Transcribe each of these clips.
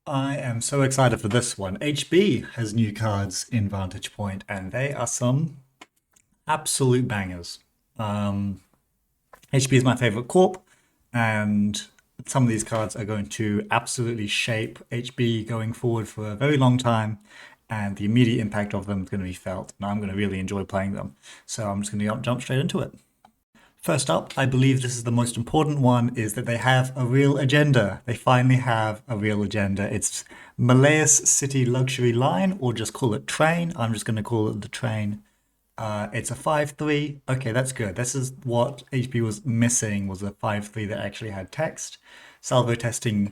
I am so excited for this one. HB has new cards in Vantage Point, and they are some absolute bangers. Um, HB is my favorite corp, and some of these cards are going to absolutely shape HB going forward for a very long time, and the immediate impact of them is going to be felt, and I'm going to really enjoy playing them. So I'm just going to jump straight into it. First up, I believe this is the most important one, is that they have a real agenda. They finally have a real agenda. It's Malaeus City Luxury Line, or just call it Train. I'm just going to call it the Train. It's a 5-3. Okay, that's good. This is what HP was missing, was a 5-3 that actually had text. Salvo testing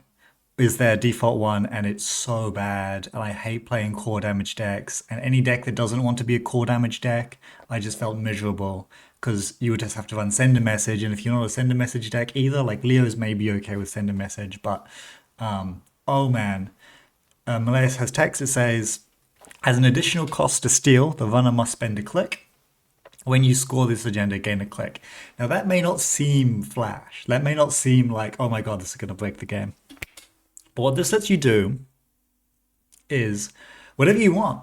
is their default one, and it's so bad. And I hate playing core damage decks. And any deck that doesn't want to be a core damage deck, I just felt miserable because you would just have to run send a message. And if you're not a send a message deck either, like Leo's may be okay with send a message, but oh man, Malaeus has text. It says, as an additional cost to steal, the runner must spend a click. When you score this agenda, gain a click. Now that may not seem flash. That may not seem like, oh my god, this is going to break the game. But what this lets you do is whatever you want.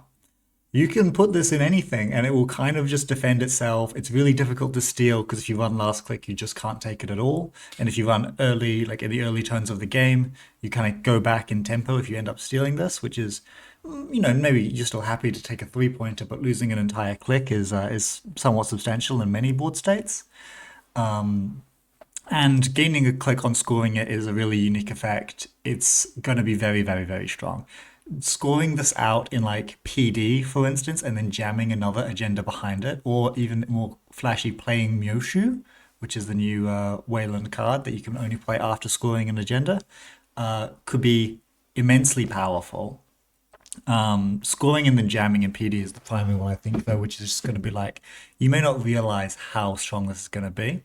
You can put this in anything and it will kind of just defend itself. It's really difficult to steal because if you run last click, you just can't take it at all. And if you run early, like in the early turns of the game, you kind of go back in tempo if you end up stealing this, which is, you know, maybe you're still happy to take a 3-pointer, but losing an entire click is somewhat substantial in many board states. And gaining a click on scoring it is a really unique effect. It's going to be very, very, very strong. Scoring this out in like PD, for instance, and then jamming another agenda behind it, or even more flashy, playing Myoshu, which is the new Wayland card that you can only play after scoring an agenda, could be immensely powerful. Scoring and then jamming in PD is the primary one, I think, though, which is just going to be like, you may not realize how strong this is going to be.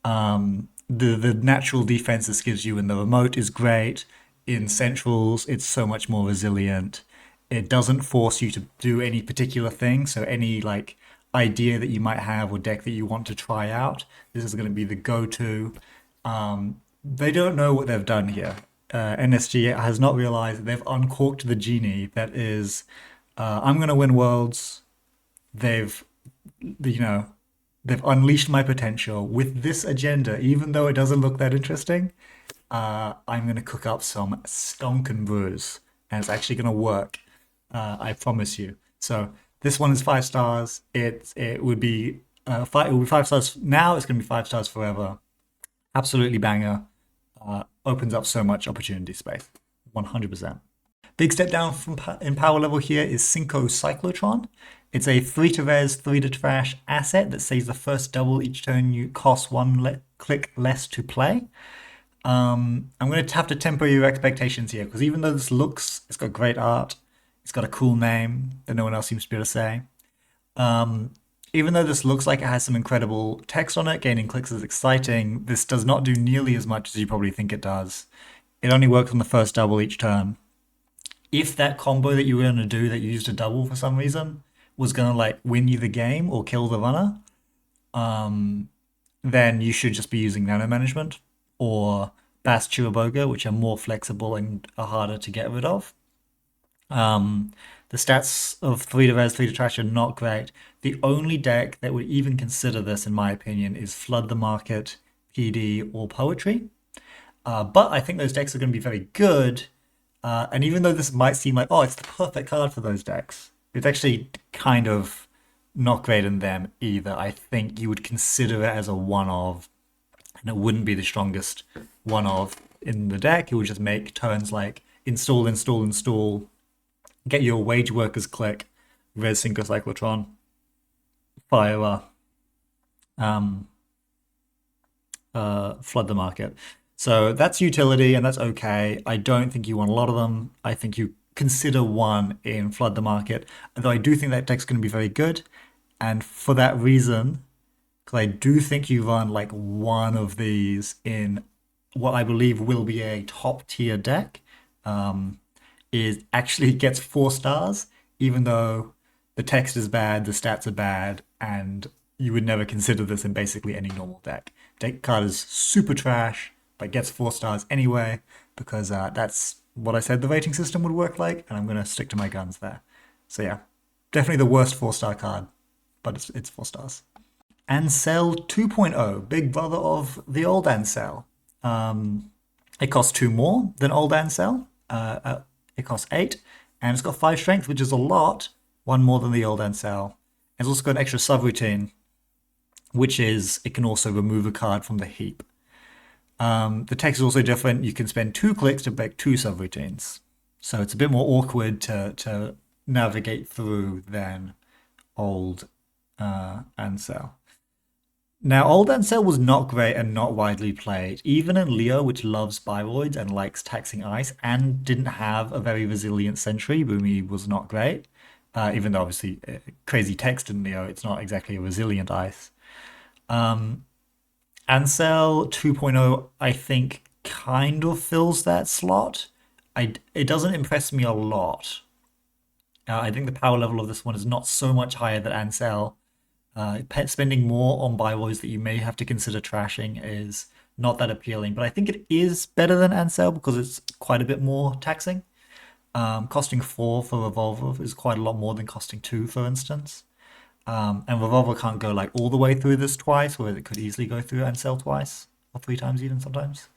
The natural defense this gives you in the remote is great. In centrals, it's so much more resilient. It doesn't force you to do any particular thing. So any like idea that you might have or deck that you want to try out, this is going to be the go-to. They don't know what they've done here. NSG has not realized that they've uncorked the genie that is, I'm going to win worlds. They've, you know, they've unleashed my potential with this agenda, even though it doesn't look that interesting. I'm going to cook up some stonkin' brews, and it's actually going to work. I promise you. So this one is 5 stars. It would be it would be 5 stars now. It's going to be 5 stars forever. Absolutely banger. Opens up so much opportunity space. 100%. Big step down from in power level here is SyncoCyclotron. It's a 3 to res, 3 to trash asset that saves the first double each turn you cost 1 click less to play. I'm going to have to temper your expectations here because even though this looks, it's got great art, it's got a cool name that no one else seems to be able to say. Even though this looks like it has some incredible text on it, gaining clicks is exciting, this does not do nearly as much as you probably think it does. It only works on the first double each turn. If that combo that you were going to do that you used a double for some reason was going to like win you the game or kill the runner, then you should just be using nano management or Bass Chiraboga, which are more flexible and are harder to get rid of. The stats of 3 to res, 3 to trash are not great. The only deck that would even consider this, in my opinion, is Flood the Market, PD, or Poetry. But I think those decks are going to be very good. And even though this might seem like, oh, it's the perfect card for those decks, it's actually kind of not great in them either. I think you would consider it as a one-of, and it wouldn't be the strongest one-of in the deck. It would just make turns like install, install, install, get your wage workers click, res SyncoCyclotron, fire, flood the market. So that's utility and that's okay. I don't think you want a lot of them. I think you consider one in flood the market, although I do think that deck's going to be very good. And for that reason, because I do think you run like one of these in what I believe will be a top tier deck, is actually gets 4 stars, even though the text is bad, the stats are bad, and you would never consider this in basically any normal deck. Deck card is super trash, but gets 4 stars anyway, because that's what I said the rating system would work like, and I'm going to stick to my guns there. So yeah, definitely the worst 4-star card, but it's 4 stars. Ansel 2.0, big brother of the old Ansel. It costs 2 more than old Ansel. It costs 8, and it's got 5 strength, which is a lot, 1 more than the old Ansel. It's also got an extra subroutine, which is it can also remove a card from the heap. The text is also different. You can spend 2 clicks to break 2 subroutines. So it's a bit more awkward to navigate through than old Ansel. Now, old Ansel was not great and not widely played, even in Leo, which loves biroids and likes taxing ice, and didn't have a very resilient sentry. Boomy was not great, even though obviously crazy text in Leo, it's not exactly a resilient ice. Ansel 2.0, I think, kind of fills that slot. It doesn't impress me a lot. I think the power level of this one is not so much higher than Ansel. Spending more on biroids that you may have to consider trashing is not that appealing, but I think it is better than Ansel because it's quite a bit more taxing. Costing 4 for Revolver is quite a lot more than costing 2, for instance. And Revolver can't go like all the way through this twice, whereas it could easily go through Ansel twice, or 3 times even sometimes.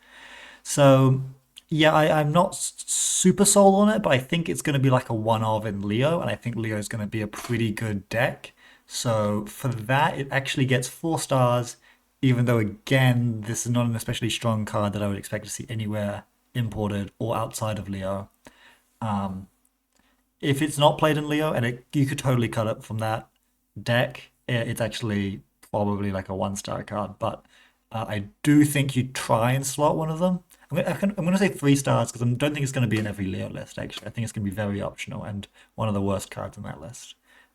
So yeah, I'm not super sold on it, but I think it's going to be like a one of in Leo, and I think Leo is going to be a pretty good deck. So for that, it actually gets 4 stars, even though, again, this is not an especially strong card that I would expect to see anywhere imported or outside of Leo. If it's not played in Leo, and you could totally cut it from that deck, it's actually probably like a 1-star card. But I do think you try and slot one of them. I'm going to say 3 stars because I don't think it's going to be in every Leo list, actually. I think it's going to be very optional and one of the worst cards in that list.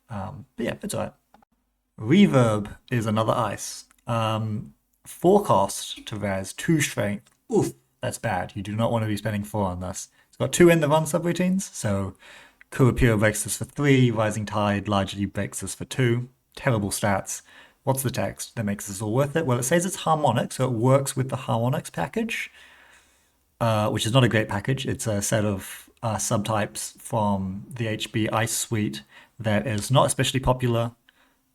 But yeah, it's alright. Reverb is another ice. 4 cost to res, 2 strength. Oof, that's bad. You do not want to be spending 4 on this. It's got 2 end the run subroutines, so Kurapira breaks this for 3, Rising Tide largely breaks this for 2. Terrible stats. What's the text that makes this all worth it? Well, it says it's harmonic, so it works with the harmonics package, which is not a great package. It's a set of subtypes from the HB Ice Suite that is not especially popular.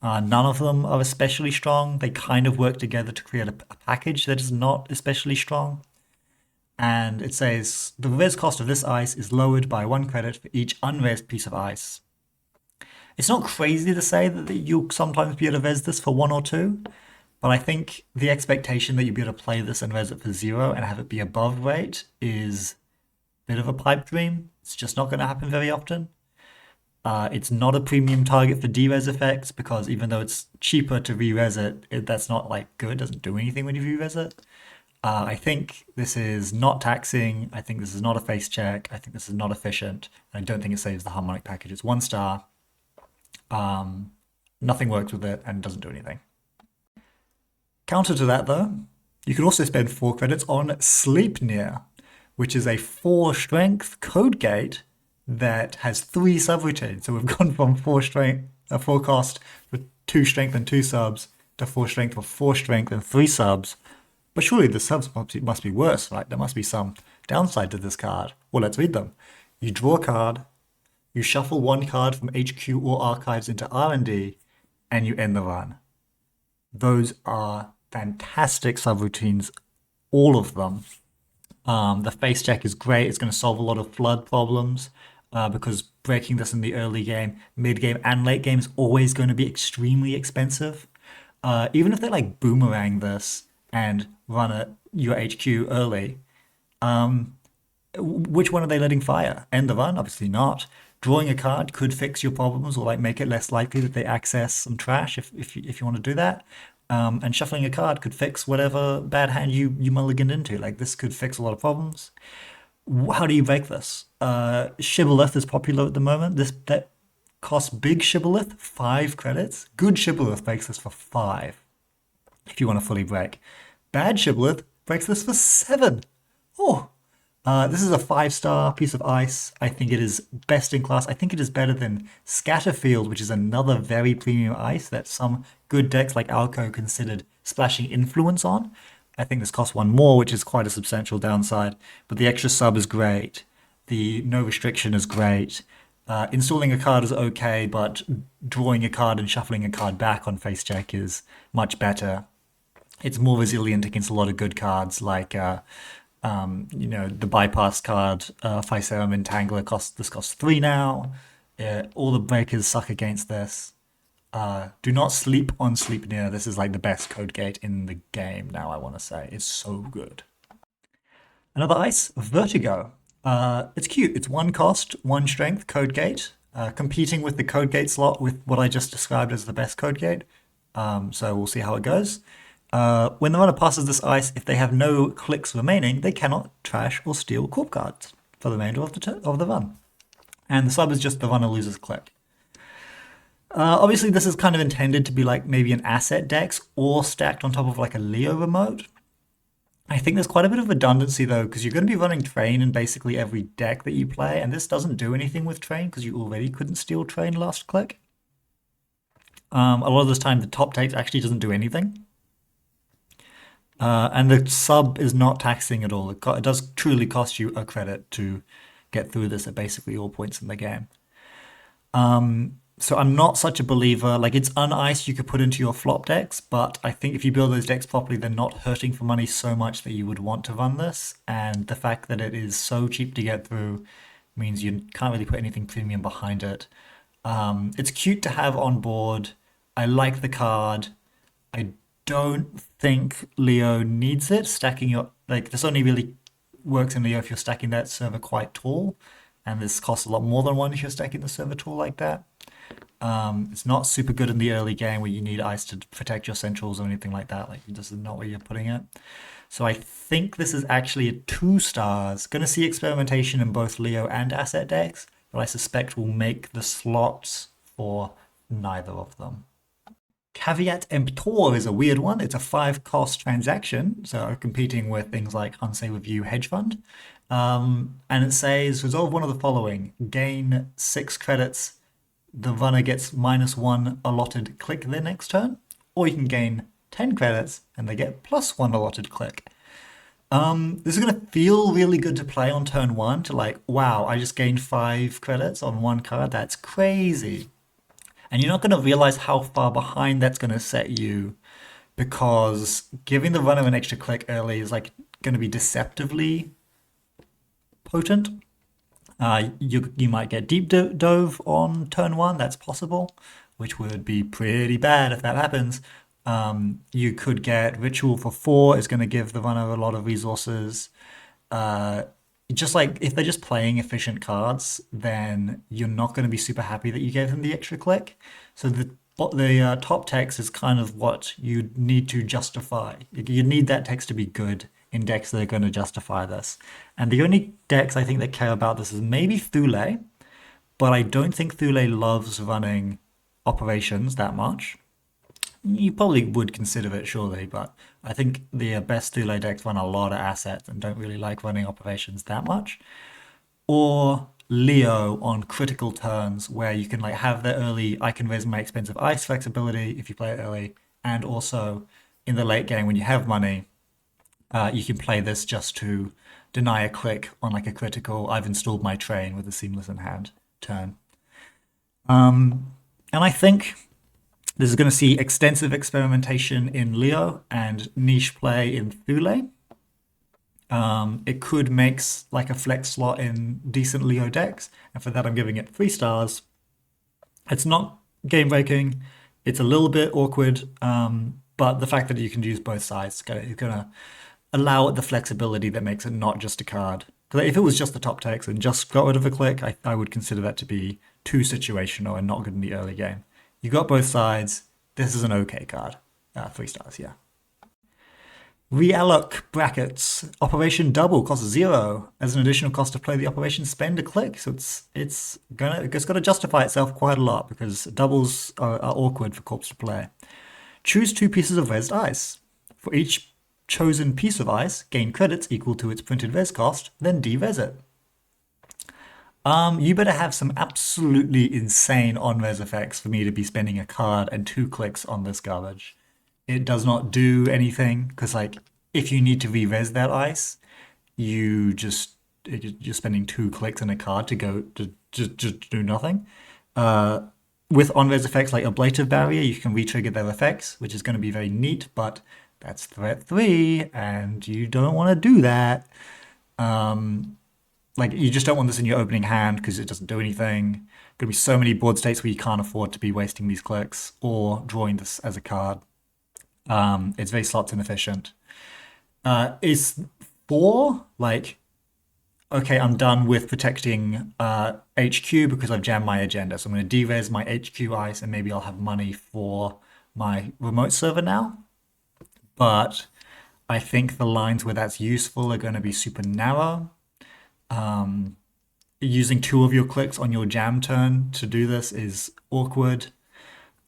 None of them are especially strong. They kind of work together to create a package that is not especially strong. And it says the res cost of this ice is lowered by 1 credit for each unresed piece of ice. It's not crazy to say that you'll sometimes be able to res this for 1 or 2, but I think the expectation that you'll be able to play this and res it for 0 and have it be above rate is a bit of a pipe dream. It's just not going to happen very often. It's not a premium target for D-res effects because even though it's cheaper to re-res it, that's not like good. It doesn't do anything when you re-res it. I think this is not taxing. I think this is not a face check. I think this is not efficient. And I don't think it saves the harmonic package. It's 1 star. Nothing works with it and doesn't do anything. Counter to that though, you can also spend 4 credits on Sleipnir, which is a 4 strength code gate that has 3 subroutines. So we've gone from 4 cost with 2 strength and 2 subs to 4 strength with 4 strength and 3 subs. But surely the subs must be worse, right? There must be some downside to this card. Well, let's read them. You draw a card, you shuffle 1 card from HQ or archives into R&D, and you end the run. Those are fantastic subroutines, all of them. The face check is great. It's going to solve a lot of flood problems because breaking this in the early game, mid game, and late game is always going to be extremely expensive. Even if they like boomerang this and run at your HQ early, which one are they letting fire? End the run? Obviously not. Drawing a card could fix your problems or like make it less likely that they access some trash if you want to do that. And shuffling a card could fix whatever bad hand you mulliganed into. Like this could fix a lot of problems. How do you break this? Shibboleth is popular at the moment. That costs big Shibboleth 5 credits. Good Shibboleth breaks this for 5 if you want to fully break. Bad Shibboleth breaks this for 7. Oh, this is a 5-star piece of ice. I think it is best in class. I think it is better than Scatterfield, which is another very premium ice that some good decks like Alco considered splashing influence on. I think this costs 1 more, which is quite a substantial downside, but the extra sub is great. The no restriction is great. Installing a card is okay, but drawing a card and shuffling a card back on face check is much better. It's more resilient against a lot of good cards like the bypass card, Physerum Entangler costs 3 now. All the breakers suck against this. Do not sleep on Sleipnir. This is like the best code gate in the game now, I want to say. It's so good. Another ice, Vertigo. It's cute. It's 1 cost, 1 strength, code gate. Competing with the code gate slot with what I just described as the best code gate. So we'll see how it goes. When the runner passes this ice, if they have no clicks remaining, they cannot trash or steal corp cards for the remainder of the run. And the sub is just the runner loses click. Obviously, this is kind of intended to be like maybe an asset dex or stacked on top of like a Leo remote. I think there's quite a bit of redundancy though, because you're going to be running Train in basically every deck that you play, and this doesn't do anything with Train because you already couldn't steal Train last click. A lot of this time, the top take actually doesn't do anything. And the sub is not taxing at all. It does truly cost you a credit to get through this at basically all points in the game. So I'm not such a believer. Like, it's unice you could put into your flop decks, but I think if you build those decks properly, they're not hurting for money so much that you would want to run this. And the fact that it is so cheap to get through means you can't really put anything premium behind it. It's cute to have on board. I like the card. I don't think Leo needs it. Stacking your, like, this only really works in Leo if you're stacking that server quite tall, and this costs a lot more than 1 if you're stacking the server tall like that. It's not super good in the early game where you need ice to protect your centrals or anything like that. Like, this is not where you're putting it. So I think this is actually a 2 stars. Going to see experimentation in both Leo and asset decks, but I suspect we'll make the slots for neither of them. Caveat Emptor is a weird one. It's a 5 cost transaction, so competing with things like Unsay Review Hedge Fund. And it says, resolve one of the following. Gain 6 credits. The runner gets -1 allotted click their next turn. Or you can gain 10 credits and they get +1 allotted click. This is going to feel really good to play on turn 1 to like, wow, I just gained 5 credits on 1 card. That's crazy. And you're not going to realize how far behind that's going to set you, because giving the runner an extra click early is like going to be deceptively potent. You might get deep dove on turn 1. That's possible, which would be pretty bad if that happens. You could get Ritual for 4. Is going to give the runner a lot of resources. Just like if they're just playing efficient cards, then you're not going to be super happy that you gave them the extra click. So the top text is kind of what you need to justify. You need that text to be good in decks that are going to justify this. And the only decks I think that care about this is maybe Thule, but I don't think Thule loves running operations that much. You probably would consider it, surely, but I think the best Thule decks run a lot of assets and don't really like running operations that much. Or Leo on critical turns, where you can like have the early, I can raise my expensive ice flexibility if you play it early, and also in the late game when you have money, you can play this just to deny a click on like a critical, I've installed my train with a seamless in hand turn. And I think this is going to see extensive experimentation in Leo and niche play in Thule. It could make like a flex slot in decent Leo decks, and for that I'm giving it 3 stars. It's not game breaking. It's a little bit awkward, but the fact that you can use both sides is going to allow it the flexibility that makes it not just a card. Because if it was just the top text and just got rid of a click, I would consider that to be too situational and not good in the early game. You got both sides. This is an okay card. 3 stars, yeah. Reallo brackets. Operation double costs 0. As an additional cost to play the operation, spend a click. So it's got to justify itself quite a lot, because doubles are awkward for corps to play. Choose 2 pieces of rezzed ice. For each chosen piece of ice, gain credits equal to its printed res cost, then de-res it. You better have some absolutely insane on-res effects for me to be spending a card and 2 clicks on this garbage. It does not do anything, because like if you need to re-res that ice, you're spending 2 clicks on a card to go to just do nothing. With on-res effects like Ablative Barrier, you can re-trigger their effects, which is going to be very neat, but that's threat 3, and you don't want to do that. Like, you just don't want this in your opening hand because it doesn't do anything. Going to be so many board states where you can't afford to be wasting these clicks or drawing this as a card. It's very slot inefficient. Is 4 like, okay, I'm done with protecting HQ because I've jammed my agenda. So I'm going to de-res my HQ ice and maybe I'll have money for my remote server now. But I think the lines where that's useful are going to be super narrow. Using 2 of your clicks on your jam turn to do this is awkward.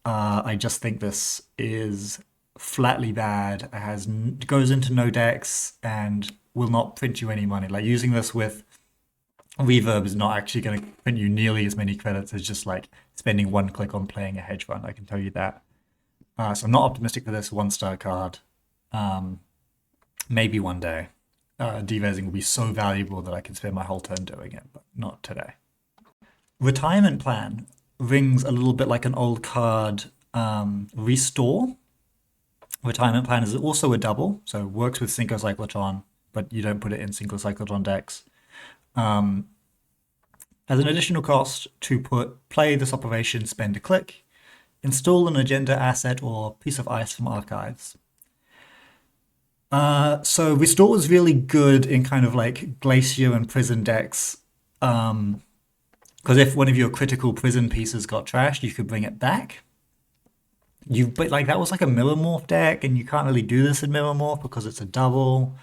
I just think this is flatly bad. It goes into no decks and will not print you any money. Like, using this with Reverb is not actually going to print you nearly as many credits as just like spending 1 click on playing a hedge fund. I can tell you that. So I'm not optimistic for this 1-star card. Maybe one day. De-resing will be so valuable that I can spend my whole turn doing it, but not today. Retirement Plan rings a little bit like an old card, Restore. Retirement Plan is also a double, so works with SyncoCyclotron, but you don't put it in SyncoCyclotron decks. As an additional cost to play this operation, spend a click, install an agenda asset or piece of ice from archives. So Restore is really good in kind of like Glacier and Prison decks, because if one of your critical prison pieces got trashed, you could bring it back. But like, that was like a Mirror Morph deck, and you can't really do this in Mirror Morph because it's a double.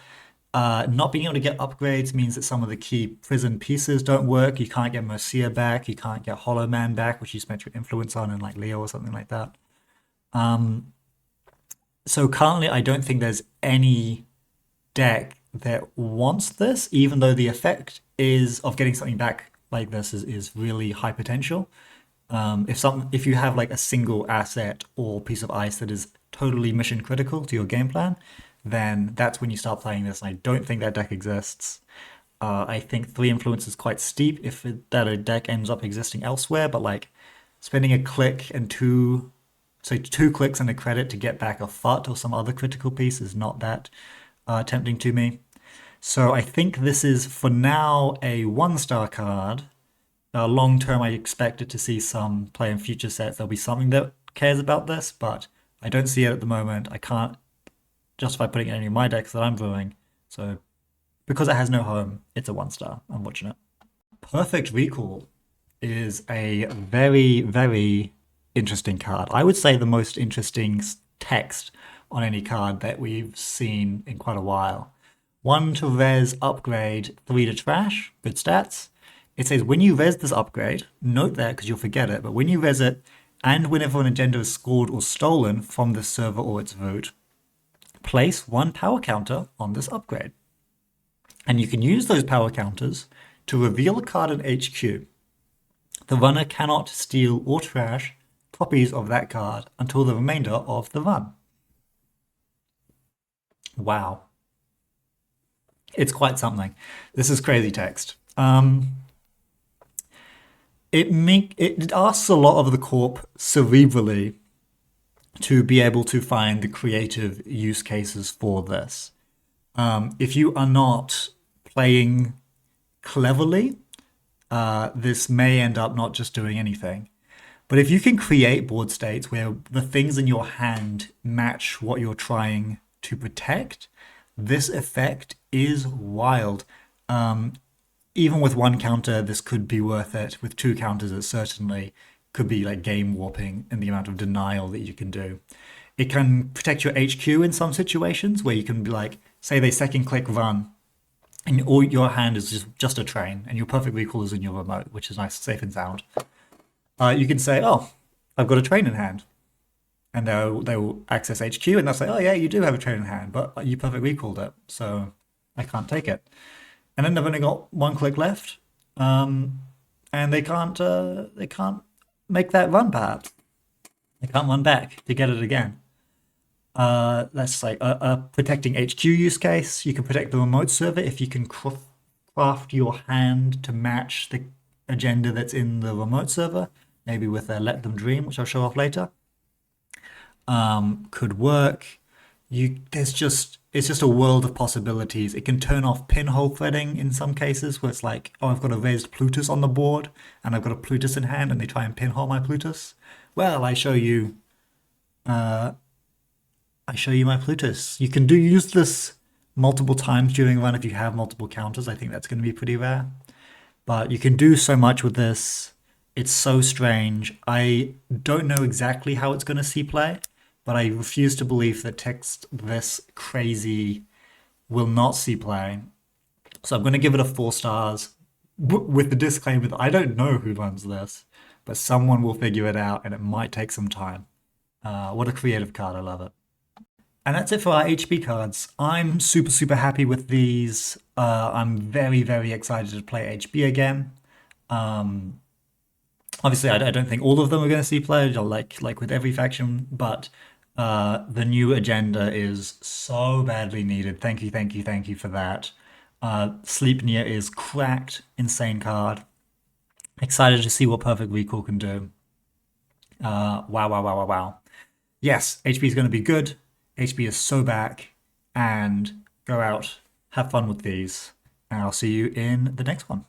Not being able to get upgrades means that some of the key prison pieces don't work. You can't get Mercia back, you can't get Hollow Man back, which you spent your influence on in like Leo or something like that. So currently, I don't think there's any deck that wants this, even though the effect of getting something back like this is really high potential. If you have like a single asset or piece of ice that is totally mission critical to your game plan, then that's when you start playing this. And I don't think that deck exists. I think 3 influence is quite steep if that deck ends up existing elsewhere, but like spending a click and 2 clicks and a credit to get back a FUT or some other critical piece is not that tempting to me. So I think this is, for now, a 1-star card. Long term, I expect it to see some play in future sets. There'll be something that cares about this, but I don't see it at the moment. I can't justify putting it in any of my decks that I'm brewing. So because it has no home, it's a 1-star. Unfortunate. Perfect Recall is a very, very interesting card. I would say the most interesting text on any card that we've seen in quite a while. 1 to res upgrade, 3 to trash, good stats. It says when you res this upgrade, note that because you'll forget it, but when you res it, and whenever an agenda is scored or stolen from the server or its vote, place 1 power counter on this upgrade. And you can use those power counters to reveal a card in HQ. The runner cannot steal or trash copies of that card until the remainder of the run. Wow. It's quite something. This is crazy text. It asks a lot of the corp cerebrally to be able to find the creative use cases for this. If you are not playing cleverly, this may end up not just doing anything. But if you can create board states where the things in your hand match what you're trying to protect, this effect is wild. Even with 1 counter, this could be worth it. With 2 counters, it certainly could be like game warping in the amount of denial that you can do. It can protect your HQ in some situations where you can be like, say they second click run, and all your hand is just a train, and your perfect recall is in your remote, which is nice, safe and sound. You can say, oh, I've got a train in hand. And they will access HQ, and they'll say, oh yeah, you do have a train in hand, but you perfect recalled it, so I can't take it. And then they've only got 1 click left, and they can't make that run, perhaps. They can't run back to get it again. That's like a protecting HQ use case. You can protect the remote server if you can craft your hand to match the agenda that's in the remote server, maybe with a Let Them Dream, which I'll show off later, could work. It's just a world of possibilities. It can turn off pinhole threading in some cases, where it's like, oh, I've got a raised Plutus on the board, and I've got a Plutus in hand, and they try and pinhole my Plutus. Well, I show you my Plutus. You can use this multiple times during a run if you have multiple counters. I think that's going to be pretty rare. But you can do so much with this. It's so strange. I don't know exactly how it's going to see play, but I refuse to believe that text this crazy will not see play. So I'm going to give it a 4 stars with the disclaimer that I don't know who runs this, but someone will figure it out and it might take some time. What a creative card. I love it. And that's it for our HB cards. I'm super, super happy with these. I'm very, very excited to play HB again. Obviously, I don't think all of them are going to see play, like with every faction, but the new agenda is so badly needed. Thank you, thank you, thank you for that. Sleipnir is cracked, insane card. Excited to see what Perfect Recall can do. Wow, wow, wow, wow, wow. Yes, HB is going to be good. HB is so back, and go out, have fun with these, and I'll see you in the next one.